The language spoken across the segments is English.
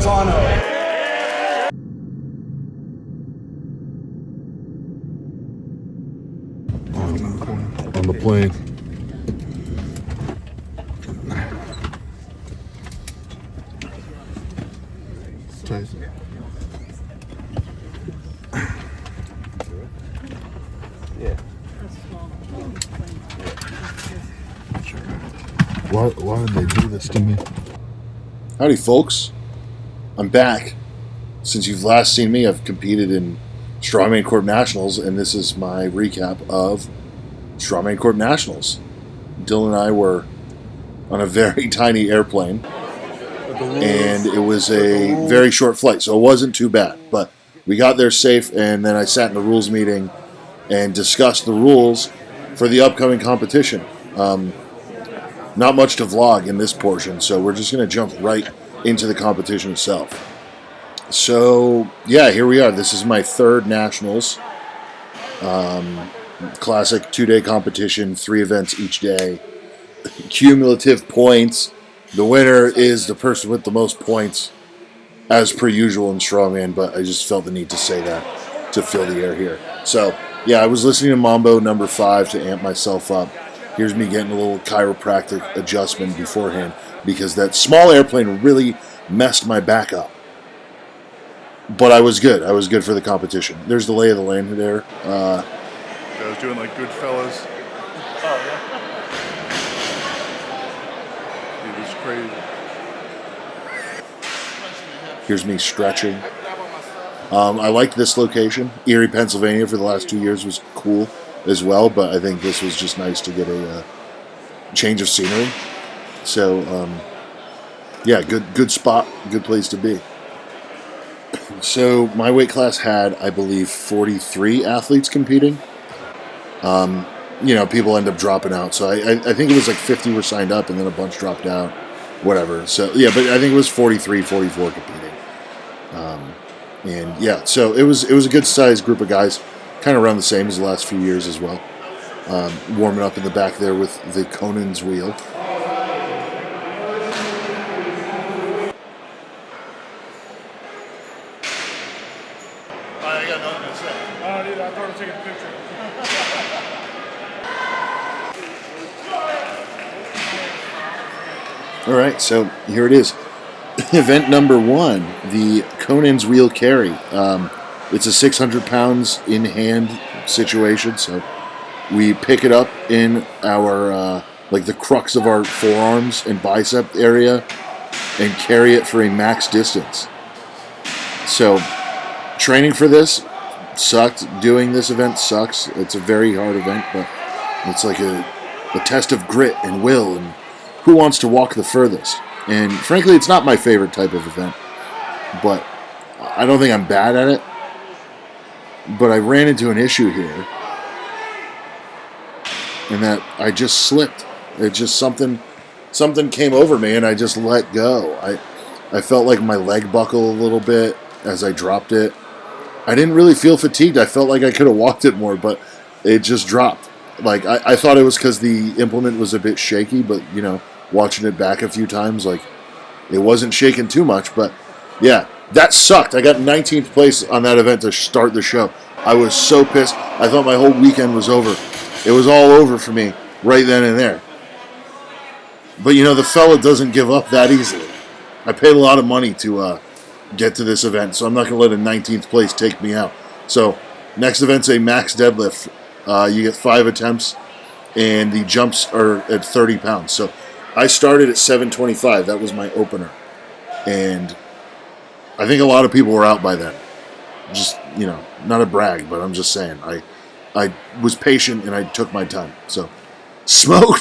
Balzano. On the plane. Tyson. Yeah. Why did they do this to me? Howdy, folks. I'm back. Since you've last seen me, I've competed in Strongman Corp Nationals, and this is my recap of Strongman Corp Nationals. Dylan and I were on a very tiny airplane, and it was a very short flight, so it wasn't too bad. But we got there safe, and then I sat in the rules meeting and discussed the rules for the upcoming competition. Not much to vlog in this portion, so we're just going to jump right into the competition itself. So, yeah, here we are. This is my third Nationals. Classic 2-day competition, 3 events each day. Cumulative points. The winner is the person with the most points, as per usual in Strongman, but I just felt the need to say that to fill the air here. So, yeah, I was listening to Mambo number 5 to amp myself up. Here's me getting a little chiropractic adjustment beforehand because that small airplane really messed my back up. But I was good. I was good for the competition. There's the lay of the land there. I was doing like Goodfellas. Oh, yeah. It was crazy. Here's me stretching. I liked this location. Erie, Pennsylvania for the last 2 years was cool as well, but I think this was just nice to get a change of scenery. So, yeah, good spot, good place to be. So my weight class had, I believe, 43 athletes competing. People end up dropping out. So I think it was like 50 were signed up and then a bunch dropped out. Whatever. So, yeah, but I think it was 43, 44 competing. And, yeah, so it was a good-sized group of guys. Kind of around the same as the last few years as well. Warming up in the back there with the Conans wheel. I got nothing to say. I don't either. I thought I'd take a picture. All right, so here it is. Event number 1, the Conans wheel carry. It's a 600 pounds in hand situation, so we pick it up in our, the crux of our forearms and bicep area and carry it for a max distance. So, training for this sucked. Doing this event sucks. It's a very hard event, but it's like a test of grit and will and who wants to walk the furthest. And frankly, it's not my favorite type of event, but I don't think I'm bad at it. But I ran into an issue here, and that I just slipped. It just something came over me, and I just let go. I felt like my leg buckle a little bit as I dropped it. I didn't really feel fatigued. I felt like I could have walked it more, but it just dropped. Like I thought it was because the implement was a bit shaky, but watching it back a few times, like it wasn't shaking too much. But yeah. That sucked. I got 19th place on that event to start the show. I was so pissed. I thought my whole weekend was over. It was all over for me right then and there. But the fella doesn't give up that easily. I paid a lot of money to get to this event, so I'm not going to let a 19th place take me out. So next event's a max deadlift. You get 5 attempts, and the jumps are at 30 pounds. So I started at 725. That was my opener. And I think a lot of people were out by then. Just, not a brag, but I'm just saying. I was patient and I took my time. So, smoked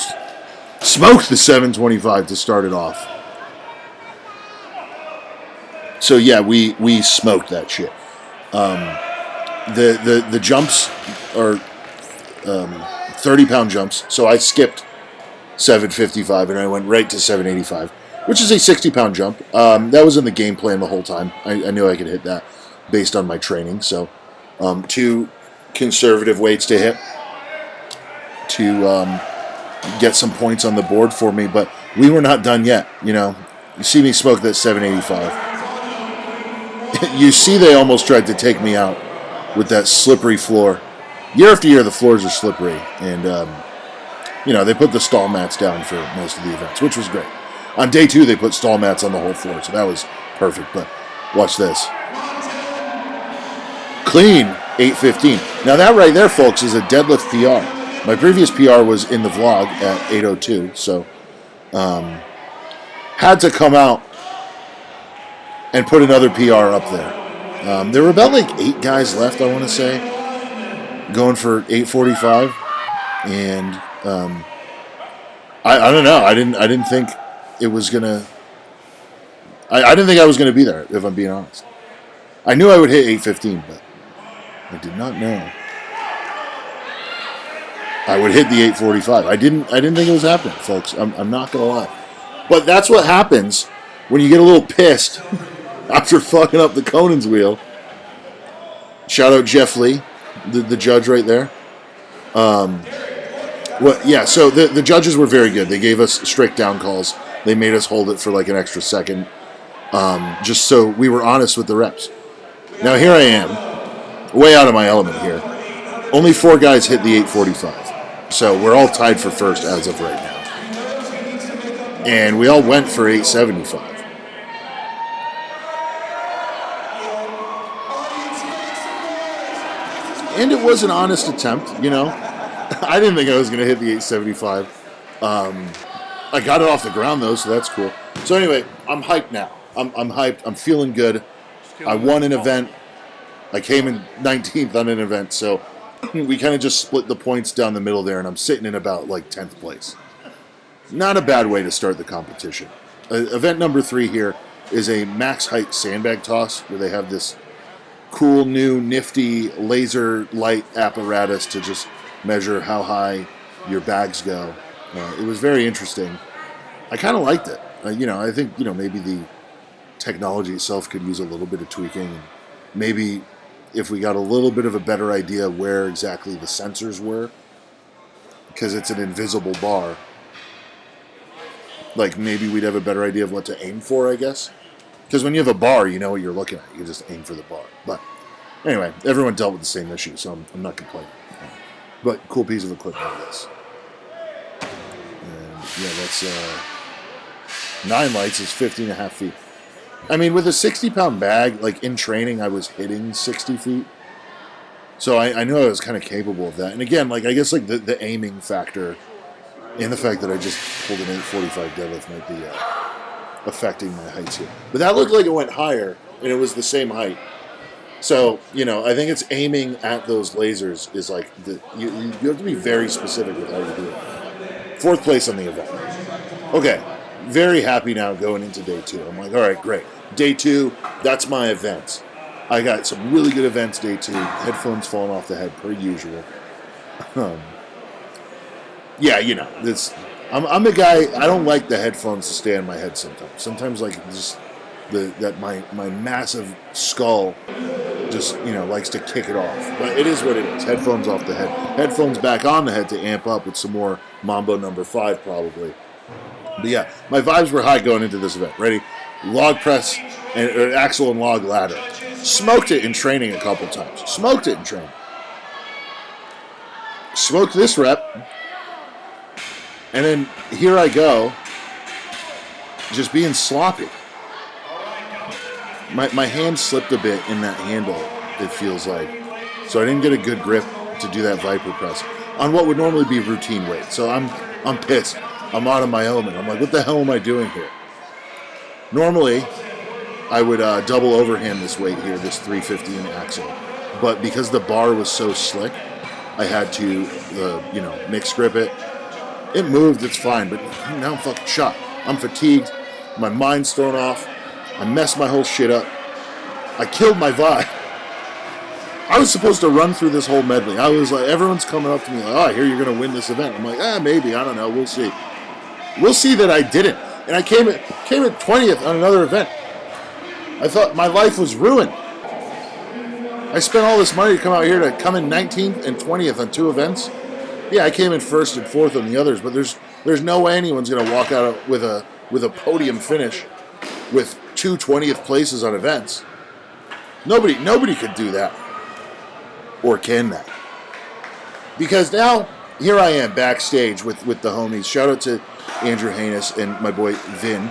the 725 to start it off. So yeah, we smoked that shit. The jumps are 30-pound jumps. So I skipped 755 and I went right to 785. Which is a 60-pound jump. That was in the game plan the whole time. I knew I could hit that based on my training. So, 2 conservative weights to hit to get some points on the board for me. But we were not done yet. You see me smoke that 785. You see they almost tried to take me out with that slippery floor. Year after year, the floors are slippery. And, they put the stall mats down for most of the events, which was great. On day 2, they put stall mats on the whole floor, so that was perfect. But watch this. Clean, 8:15. Now that right there, folks, is a deadlift PR. My previous PR was in the vlog at 8:02, so had to come out and put another PR up there. There were about like 8 guys left, I want to say, going for 8:45, and I don't know. I didn't think it was gonna. I didn't think I was gonna be there, if I'm being honest. I knew I would hit 8:15, but I did not know I would hit the 8:45. I didn't think it was happening, folks. I'm not gonna lie. But that's what happens when you get a little pissed after fucking up the Conans wheel. Shout out Jeff Lee, the judge right there. So the judges were very good. They gave us strict down calls. They made us hold it for like an extra second, just so we were honest with the reps. Now here I am, way out of my element here. Only 4 guys hit the 8:45, so we're all tied for first as of right now. And we all went for 8:75. And it was an honest attempt, I didn't think I was going to hit the 8:75. I got it off the ground, though, so that's cool. So anyway, I'm hyped now. I'm hyped. I'm feeling good. I won an event. I came in 19th on an event, so we kind of just split the points down the middle there, and I'm sitting in about, 10th place. Not a bad way to start the competition. Event number 3 here is a max height sandbag toss, where they have this cool, new, nifty laser light apparatus to just measure how high your bags go. It was very interesting. I kind of liked it. I think, maybe the technology itself could use a little bit of tweaking. And maybe if we got a little bit of a better idea where exactly the sensors were, because it's an invisible bar, maybe we'd have a better idea of what to aim for, I guess. Because when you have a bar, you know what you're looking at. You just aim for the bar. But anyway, everyone dealt with the same issue, so I'm not complaining. But cool piece of equipment like this. And yeah, that's 9 lights is 50.5 feet. I mean, with a 60-pound bag, in training, I was hitting 60 feet. So I knew I was kind of capable of that. And again, I guess the aiming factor and the fact that I just pulled an 8:45 deadlift might be affecting my heights here. But that looked like it went higher, and it was the same height. So, I think it's aiming at those lasers is you have to be very specific with how you do it. 4th place on the event. Okay, very happy now going into day 2. I'm all right, great. Day 2, that's my event. I got some really good events day 2. Headphones falling off the head per usual. Yeah, I'm the guy. I don't like the headphones to stay on my head sometimes. Sometimes just my massive skull just likes to kick it off. But it is what it is. Headphones off the head. Headphones back on the head to amp up with some more Mambo number 5 probably. But yeah, my vibes were high going into this event. Ready? Log press and axle and log ladder. Smoked it in training a couple times. Smoked it in training. Smoked this rep. And then here I go, just being sloppy. My hand slipped a bit in that handle, it feels like. So I didn't get a good grip to do that Viper press on what would normally be routine weight. So I'm pissed. I'm out of my element. I'm like, what the hell am I doing here? Normally, I would double overhand this weight here, this 315 axle. But because the bar was so slick, I had to, mix grip it. It moved, it's fine, but now I'm fucking shot. I'm fatigued. My mind's thrown off. I messed my whole shit up. I killed my vibe. I was supposed to run through this whole medley. I was like, everyone's coming up to me like, I hear you're going to win this event. I'm like, maybe, I don't know, we'll see. We'll see that I didn't. And I came at 20th on another event. I thought my life was ruined. I spent all this money to come out here to come in 19th and 20th on 2 events. Yeah, I came in 1st and 4th on the others, but there's no way anyone's going to walk out with a podium finish with 2 20th places on events. Nobody could do that. Or can that. Because now, here I am backstage with the homies. Shout out to Andrew Haynes and my boy Vin.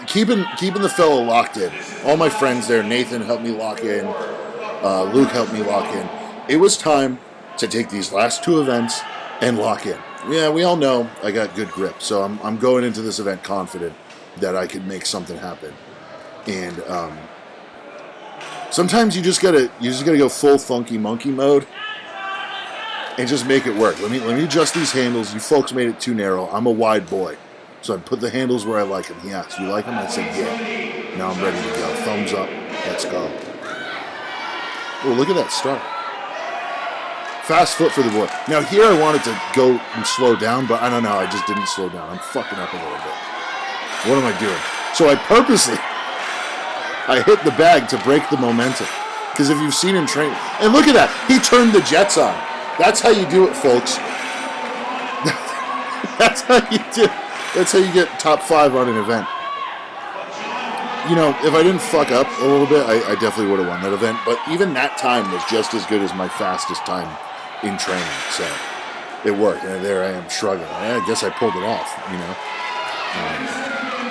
Keeping the fella locked in. All my friends there. Nathan helped me lock in. Luke helped me lock in. It was time to take these last 2 events and lock in. Yeah, we all know I got good grip, so I'm going into this event confident that I could make something happen. And sometimes you just gotta go full funky monkey mode and just make it work. Let me adjust these handles. You folks made it too narrow. I'm a wide boy, so I put the handles where I like them. He asked, "You like them?" I said, "Yeah." Now I'm ready to go. Thumbs up. Let's go. Oh, look at that start. Fast foot for the boy. Now here I wanted to go and slow down, but I don't know. I just didn't slow down. I'm fucking up a little bit. What am I doing? So I hit the bag to break the momentum. Because if you've seen him train, and look at that, he turned the jets on. That's how you do it, folks. That's how you do it. That's how you get top 5 on an event. You know, if I didn't fuck up a little bit, I definitely would have won that event. But even that time was just as good as my fastest time in training. So it worked. And there I am struggling. I guess I pulled it off, you know.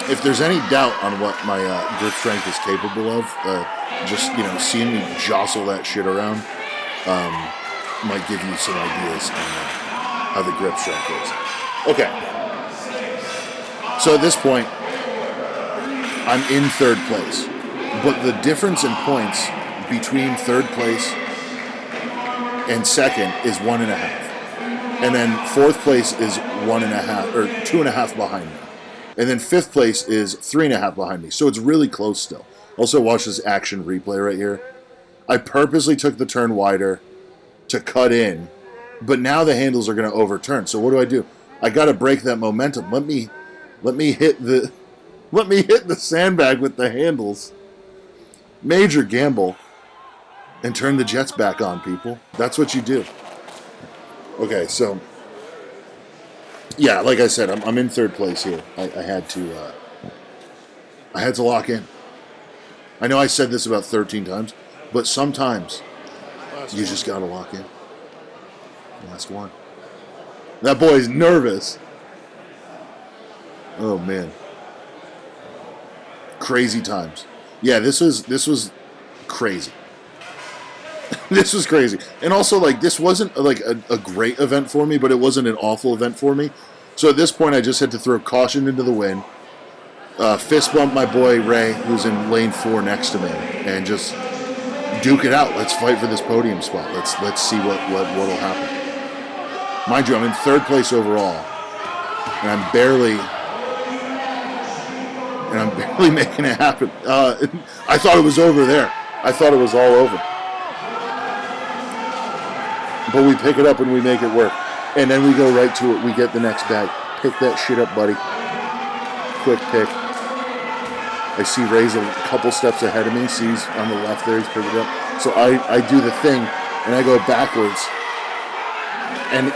If there's any doubt on what my grip strength is capable of, just, you know, seeing me jostle that shit around might give you some ideas on how the grip strength is. Okay. So at this point, I'm in 3rd place. But the difference in points between 3rd place and 2nd is 1.5. And then 4th place is 1.5 or 2.5 behind me. And then 5th place is 3.5 behind me. So it's really close still. Also, watch this action replay right here. I purposely took the turn wider to cut in, but now the handles are going to overturn. So what do? I got to break that momentum. Let me hit the sandbag with the handles. Major gamble. And turn the jets back on, people. That's what you do. Okay, so yeah, like I said, I'm in 3rd place here. I had to lock in. I know I said this about 13 times, but sometimes you just gotta lock in. Last one. That boy's nervous. Oh man, crazy times. Yeah, this was crazy. This was crazy. And also, like, this wasn't like a great event for me, but it wasn't an awful event for me. So at this point, I just had to throw caution into the wind, fist bump my boy Ray, who's in lane 4 next to me, and just duke it out. Let's fight for this podium spot. Let's see what'll happen. Mind you, I'm in 3rd place overall, and I'm barely making it happen. I thought it was over there. I thought it was all over. But we pick it up and we make it work. And then we go right to it. We get the next bag. Pick that shit up, buddy. Quick pick. I see Ray's a couple steps ahead of me. See, he's on the left there. He's picked it up. So I do the thing, and I go backwards. And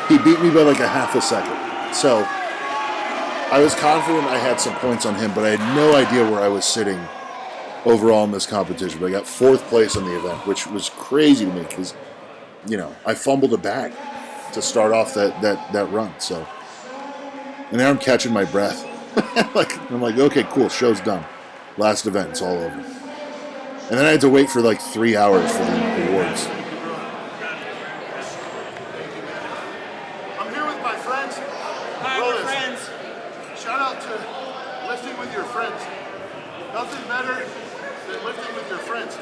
he beat me by like a half a second. So I was confident I had some points on him, but I had no idea where I was sitting overall in this competition. But I got 4th place on the event, which was crazy to me because, you know, I fumbled a bag to start off that run. So, and now I'm catching my breath. I'm like, okay, cool, show's done. Last event, it's all over. And then I had to wait for like 3 hours for the awards. I'm here with my friends. Hi, we're friends. Shout out to lifting with your friends. Nothing better than lifting with your friends.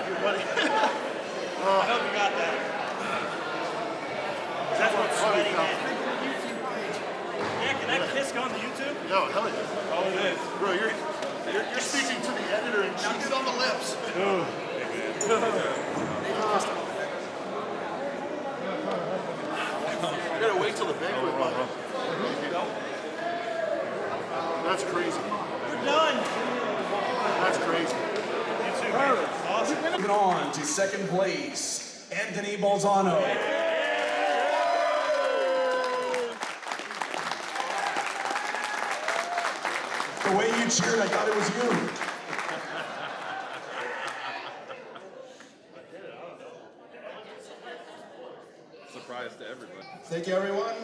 Your buddy. I hope you got that. That's what's sweaty, man. Yeah, can that kiss go on the YouTube? No, hell yeah. Oh, it is. Bro, you're speaking to the editor and she's on the lips. I gotta wait till the banquet. That's crazy. We're done. That's crazy. Awesome. Moving on to 2nd place, Anthony Balzano. The way you cheered, I thought it was you. Surprise to everybody. Thank you, everyone.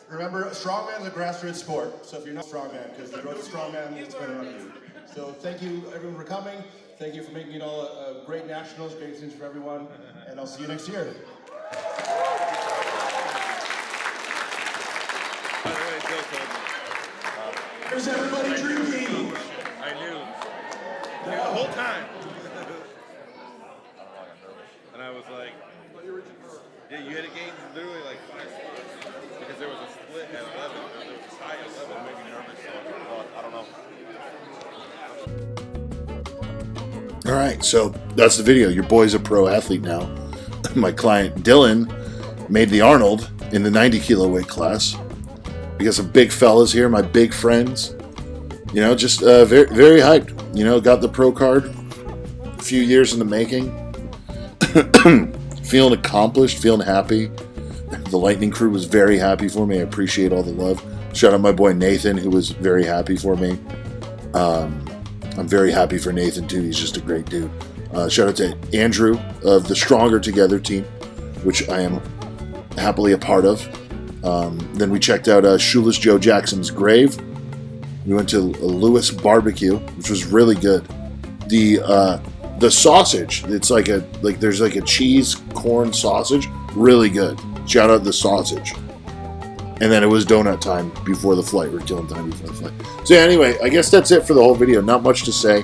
Remember, Strongman is a grassroots sport, so if you're not Strongman, because the road to Strongman, it's going to run you. So thank you, everyone, for coming. Thank you for making it all a great nationals, great things for everyone, and I'll see you next year. By the way, Bill told me. There's everybody drinking. I knew. The whole time. And I was like, yeah, you had a game literally like 5 spots. Because there was a split at 11. There was a tie at 11. It made me nervous. So I don't know. All right, so that's the video. Your boy's a pro athlete now. My client Dylan made the Arnold in the 90 kilo weight class. We got some big fellas here, my big friends. You know, just very, very hyped. You know, got the pro card. A few years in the making. Feeling accomplished, feeling happy. The Lightning crew was very happy for me. I appreciate all the love. Shout out my boy Nathan, who was very happy for me. I'm very happy for Nathan too. He's just a great dude. Shout out to Andrew of the Stronger Together team, which I am happily a part of. Then we checked out Shoeless Joe Jackson's grave. We went to Lewis Barbecue, which was really good. The sausage, it's like there's like a cheese corn sausage, really good. Shout out the sausage. And then it was donut time before the flight. We're killing time before the flight. So yeah, anyway, I guess that's it for the whole video. Not much to say.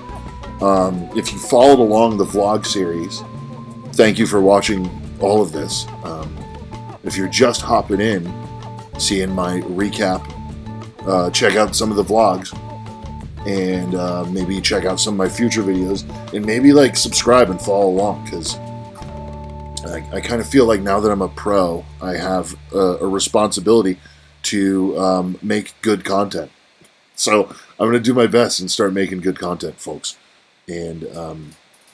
If you followed along the vlog series, thank you for watching all of this. If you're just hopping in, seeing my recap, check out some of the vlogs, and maybe check out some of my future videos, and maybe like subscribe and follow along, because I kind of feel like now that I'm a pro, I have a responsibility to make good content. So I'm going to do my best and start making good content, folks. And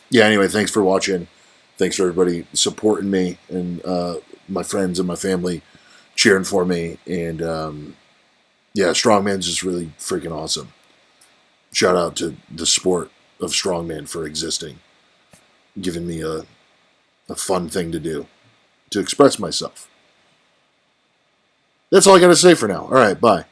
yeah, anyway, thanks for watching. Thanks for everybody supporting me, and my friends and my family cheering for me. And yeah, Strongman's just really freaking awesome. Shout out to the sport of Strongman for existing, giving me a fun thing to do, to express myself. That's all I got to say for now. All right, bye.